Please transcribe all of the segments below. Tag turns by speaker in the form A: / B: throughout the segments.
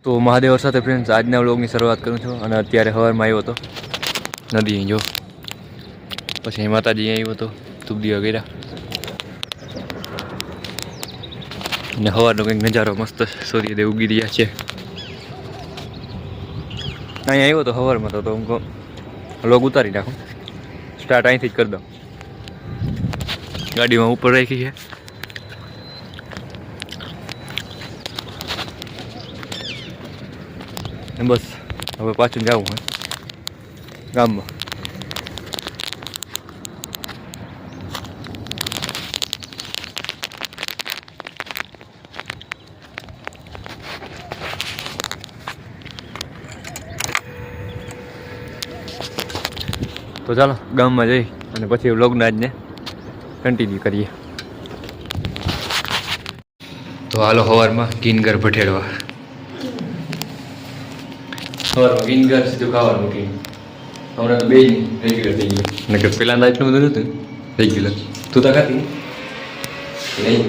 A: તો મહાદેવ સાથે ફ્રેન્ડ્સ આજના વ્લોગની શરૂઆત કરું છું અને અત્યારે સવારમાં આવ્યો હતો નદી અહીં જો પછી માતાજી આવ્યો હતો ધૂપદી વગેરે અને સવારનો કંઈક નજારો મસ્ત સૂર્યદેવ ઉગી રહ્યા છે. અહીંયા આવ્યો તો સવારમાં તો હું વ્લોગ ઉતારી નાખું સ્ટાર્ટ અહીંથી જ કરી દઉં. ગાડીમાં ઉપર રાખી છે બસ હવે પાછું જવું હોય ગામમાં. તો ચાલો ગામમાં જઈ અને પછી વ્લોગના આજને કન્ટિન્યુ કરીએ. તો હાલો સવારમાં કિનગર ભઠેડવા. સવારમાં કિનગર સીધું ખાવાનું કે હમણાં તો બે રેગ્યુલર થઈ ગયું ને કે પેલા એટલું બધું નહોતું રેગ્યુલર. તું તો ખાતી નહીં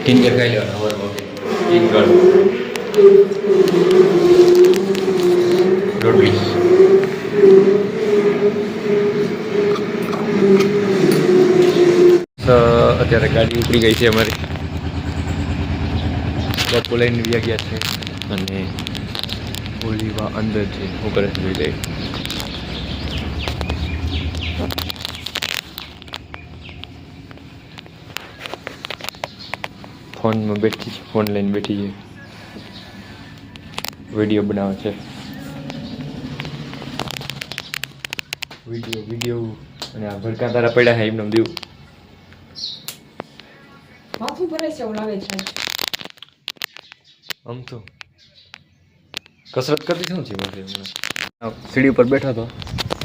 A: કિનગર ખાઈ લેવાનું સવારમાં કિનગર રોટલી. અત્યારે ગાડી ઉપડી ગઈ છે અમારી બપો લઈને વ્યા ગયા છે અને ઓલીવા અંદર છે હું કરે છે જોઈ લઈ. ફોનમાં બેઠી છે ફોન લઈને બેઠી છે વિડીયો બનાવે છે વિડીયો અને આ ભડકા તારા પડ્યા છે એમને દેવું
B: માથું ભરે છે એવું લાગે છે.
A: આમ તો કસરત કરતી શું છે મારે સીડી ઉપર બેઠો હતો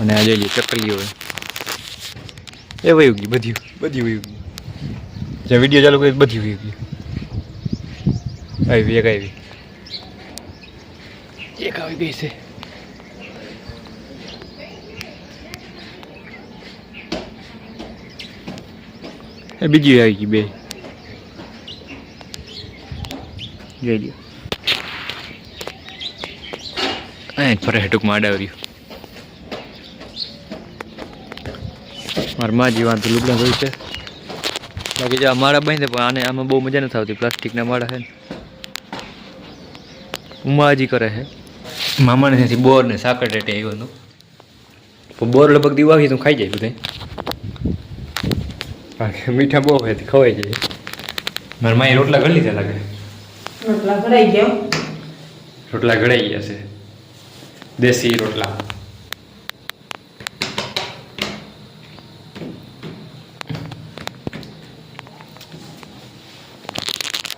A: અને આ જઈએ ચકલીઓ એ વયું ગઈ બધી વયું ગઈ જ્યાં વિડીયો ચાલુ કરી બધી વયું ગઈ. આવી એક આવી ગઈ છે. એ બીજી આવી ગઈ બે જોઈ લ્યો. અહીં ફરે ટૂંકમાં આડાવ્યું મારા માજી વાંધો લુગડા હોય છે બાકી જો માળા બાંધે પણ આને આમાં બહુ મજા નથી આવતી. પ્લાસ્ટિકના માળા છે ને ઉમાજી કરે છે મામાને ત્યાંથી બોર ને સાકર રેટે આવ્યો હતો પણ બોર લગભગ દીવાથી તું ખાઈ જાય બધા બાકી મીઠા બહુ હોય ખવાઈ જાય. મારા માએ રોટલા ઘડી લીધા લાગે.
B: રોટલા ભરાઈ ગયા.
A: રોટલા ઘડાઈ ગયા છે દેશી રોટલા.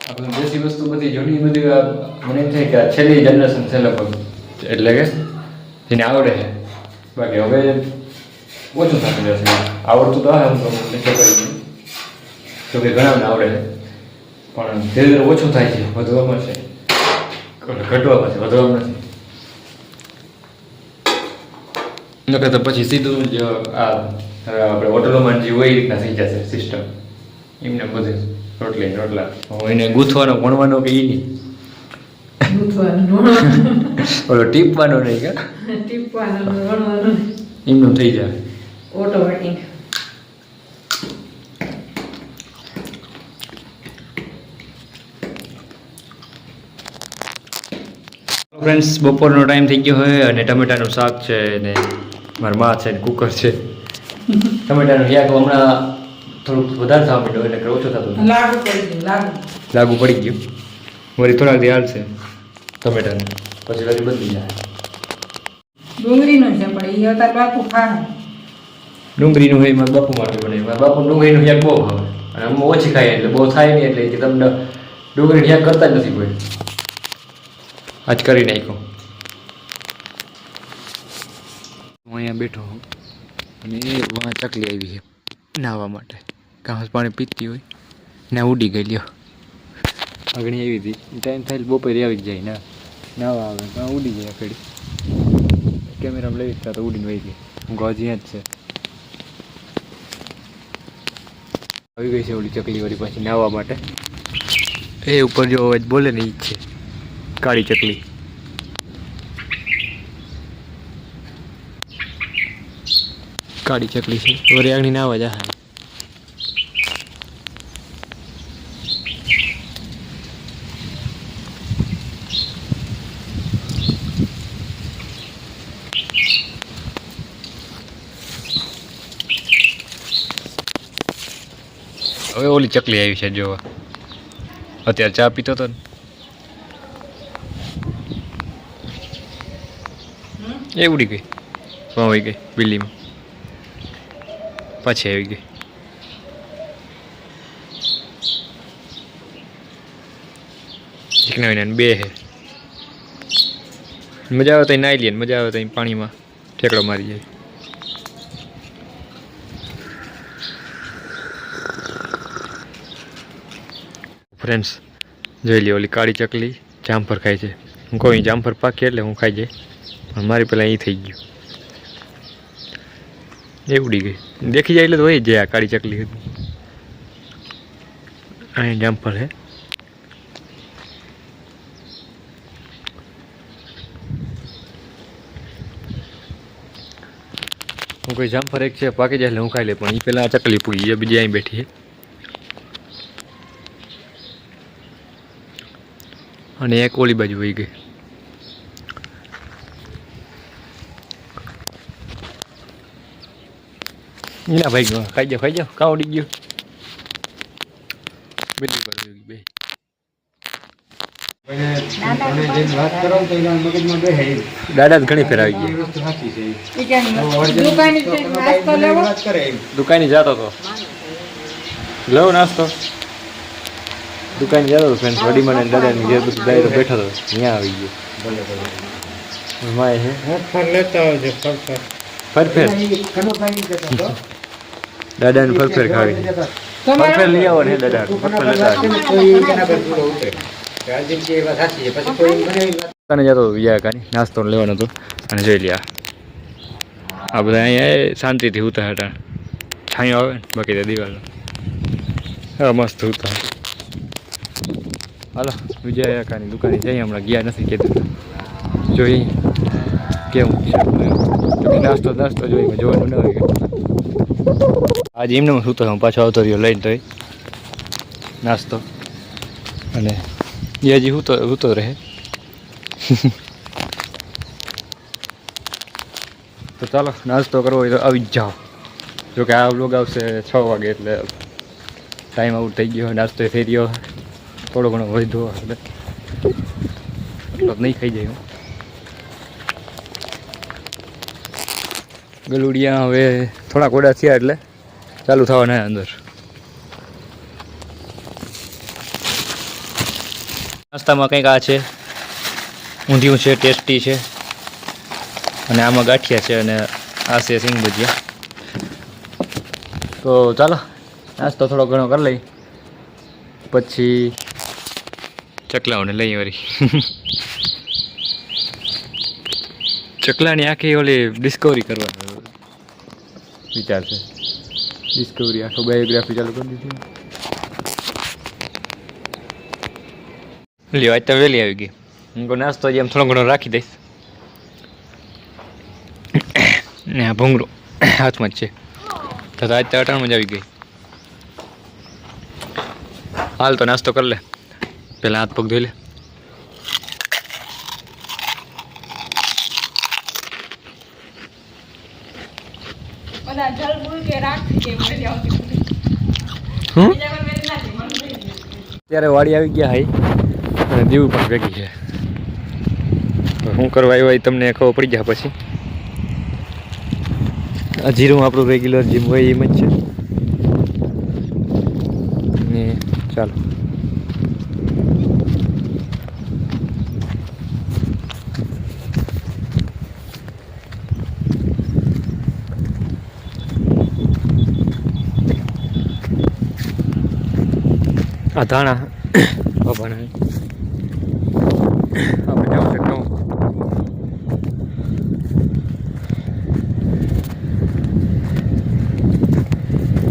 A: આપણે દેશી વસ્તુ બધી જૂની બધી મને એમ થાય કે છેલ્લી જનરેશન છે લગભગ એટલે કે જેને આવડે છે બાકી હવે ઓછું થતું જશે. આવડતું તો આવે તો કે ઘણાને આવડે છે પણ ધીરે ધીરે ઓછું થાય છે વધવામાં છે ઘટવામાં છે વધવામાં નથી. નકર તો પછી સીધું જ આ આપણે હોટલોમાં જે હોય એ રીતના થઈ જશે સિસ્ટમ એમને બધું રોટલા એને ગૂંથવાનો ભણવાનો કે એ નહીં ઓલો ટીપવાનો નહીં કે એમનું થઈ જાય
B: ઓટોમેટિક.
A: ફ્રેન્ડ્સ બપોરનો ટાઈમ થઈ ગયો હોય અને ટમેટાનું શાક છે ને મારા મા છે ને કુકર છે. ટમેટાનું શાક હમણાં થોડુંક વધારે થવા માંડ્યું એટલે ઓછું થતું લાગુ પડી ગયું વળી થોડાક દી હાલશે ટમેટાનું પછી વળી બદલી જાય.
B: ડુંગળીનું છે પણ એ અત્યારે બાપુ ખાય.
A: ડુંગળીનું હોય મારા બાપુ માટે બને મારા બાપુ ડુંગળીનું શાક બહુ ભાવે અને અમે ઓછી ખાઈએ એટલે બહુ થાય નહીં એટલે કે તમને ડુંગળીનું શાક કરતા જ નથી કોઈ આજ કરી નાખ્યો. હું અહીંયા બેઠો હું અને એ વાં ચકલી આવી છે નાહવા માટે ઘાસ પાણી પીતી હોય ને ઉડી ગઈ લ્યો. આગળ આવી હતી ટાઈમ થાય બપોરે આવી જ જાય ને નાહવા આવે તો ઉડી જાય આખડી કેમેરામાં લઈ તો ઉડીને વહી ગઈ. હું ગોજી જ છે આવી ગઈ છે ઓલી ચકલી વાળી પાછી નાહવા માટે એ ઉપર જો અવાજ બોલે ને ઈ જ છે કાળી ચકલી. કાળી ચકલી છે વરે આગની ના અવાજ આ હવે ઓલી ચકલી આવી છે જોવા. અત્યારે ચા પીતો હતો ને એ ઉડી ગઈ આવી ગઈ બિલ્લીમાં પાછી આવી ગઈ. ચીકણા બે હે મજા આવે તો નાઈ લે ને મજા આવે તો પાણીમાં ઠેકડો મારી જાય. ફ્રેન્ડ્સ જોઈ લે ઓલી કાળી ચકલી જામફળ ખાય છે. હું કહું જામફળ પાકી એટલે હું ખાઈ જાય પણ મારી પહેલાં એ થઈ ગયું એ ઉડી ગઈ. દેખી જાય એટલે તો હોય જ આ કાળી ચકલી અહીં જામફળ હે. હું કોઈ જામફળ એક છે પાકી જાય એટલે હું ખાઈ લે પણ એ પહેલાં આ ચકલી પૂગી એ બીજી અહીં બેઠી છે અને એક ઓલી બાજુ વહી ગઈ. ના ભાઈ ગયો ખાઈ જાઓ કાં ઉડી ગયો બેટી પર બે દાદા ઘણી ફેર આવી ગઈ. દુકાને જતો હતો લઉં નાસ્તો દુકાને જતો હતો ફ્રેન્ડ વડી મને દાદાની જે બધું દાયરો બેઠો હતો ત્યાં આવી ગયો. માય હે ફરફેર દાદાને ફરફેર ખાવી ફરફેર લઈ આવો ને દાદા ફરફેર લેતા દુકાને જતો હતો બીજા કાંઈ નાસ્તો લેવાનો હતો અને જોઈ લે આ બધા અહીંયા શાંતિથી ઉતા હતા છાંયો આવે ને બાકી તો દિવાલો હા મસ્ત ઉતા. હાલો વિજય કાની દુકાને જઈએ હમણાં ગયા નથી કીધું જોઈ કેવું છે નાસ્તો જોઈ જોવાનું ન હોય. આજે એમને હું સૂતો હું પાછો આવતો રહ્યો લઈને તોય નાસ્તો અને એ હજી સૂતો રહે. તો ચાલો નાસ્તો કરવો હોય તો આવી જ જાઓ. જોકે આ વ્લોગ આવશે 6 વાગે એટલે ટાઈમ આઉટ થઈ ગયો નાસ્તો થઈ રહ્યો થોડો ઘણો વધ્યો એટલે એટલો જ નહીં ખાઈ જાય. ગલુડિયા હવે થોડાક ઓડા થયા એટલે ચાલુ થવાના અંદર. નાસ્તામાં કંઈક આ છે ઊંધિયું છે ટેસ્ટી છે અને આમાં ગાંઠિયા છે અને આ છે સિંગ ભજીયા. તો ચાલો નાસ્તો થોડો ઘણો કરી લઈ પછી ચકલાઓને લઈ વળી. ચકલાની આખી ઓલી ડિસ્કવરી કરવાનો વિચાર છે. ડિસ્કવરી આખો બાયોગ્રાફી ચાલુ કરી દીધી. લ્યો આજ તો વહેલી આવી ગઈ. હું નાસ્તો જેમ થોડો ઘણો રાખી દઈશ ને આ ભૂંગળું હાથમાં જ છે તો આજ તો અટાણમાં જ આવી ગઈ. હાલ તો નાસ્તો કરી લે પહેલાં હાથ પગ ધોઈ લે. અત્યારે વાડી આવી ગયા હાઈ અને દીવ પણ ભેગી છે. શું કરવા આવ્યો એ તમને ખબર પડી જાય પછી. આ જીરું આપણું રેગ્યુલર જીમ હોય એમ જ છે ને ચાલો આ ધાણા બાબાના આપણે જવું છે ઘઉં.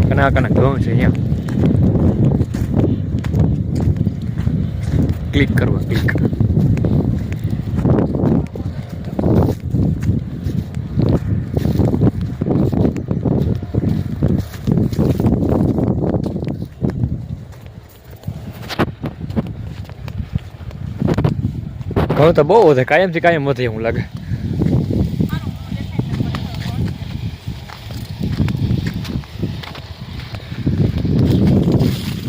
A: કના ઘઉં છે અહીંયા ક્લિક કરવા ક્લિક. ઘઉં તો બહુ વધે, કાયમથી કાયમ વધે એવું લાગે.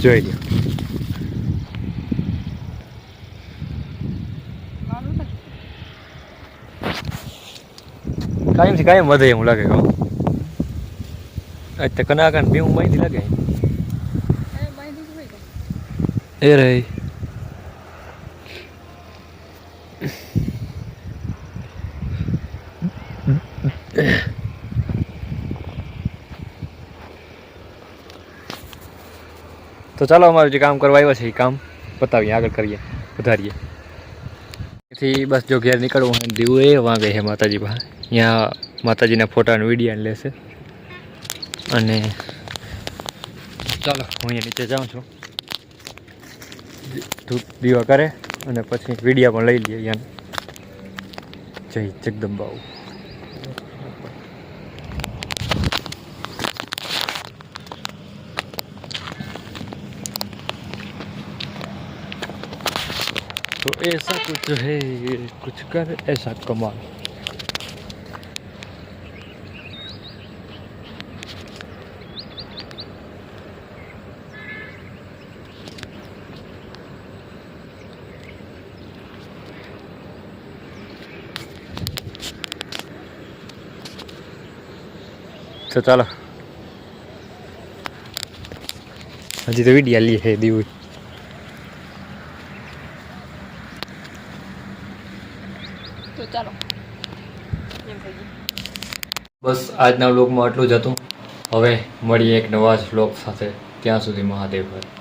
A: જોઈ લ્યો. કાયમથી કાયમ વધે એવું લાગે ઘઉં. અત્યારે કનાકાન ભીવું બાંધી લાગે એ રહી. તો ચાલો અમારું જે કામ કરવા આવ્યા છે એ કામ પતાવીએ, આગળ કરીએ, વધારીએ. એથી બસ જો ઘેર નીકળવું હોય દીવું એ વાગે છે માતાજી પાસે. ત્યાં માતાજીના ફોટાનો વિડીયો લેશે. અને ચાલો હું અહીંયા નીચે જાઉં છું, ધૂપ દીવા કરે અને પછી વિડીયો પણ લઈ લઈએ. અહીંયા જય જગદંબા. तो ऐसा कुछ है, कुछ कर ऐसा कमाल. તો ચાલો હજી તો વિડીયો લે છે દીવું.
B: તો ચાલો
A: બસ આજના વ્લોગમાં આટલું જ હતું. હવે મળીએ એક નવા જ વ્લોગ સાથે. ત્યાં સુધી મહાદેવ હર.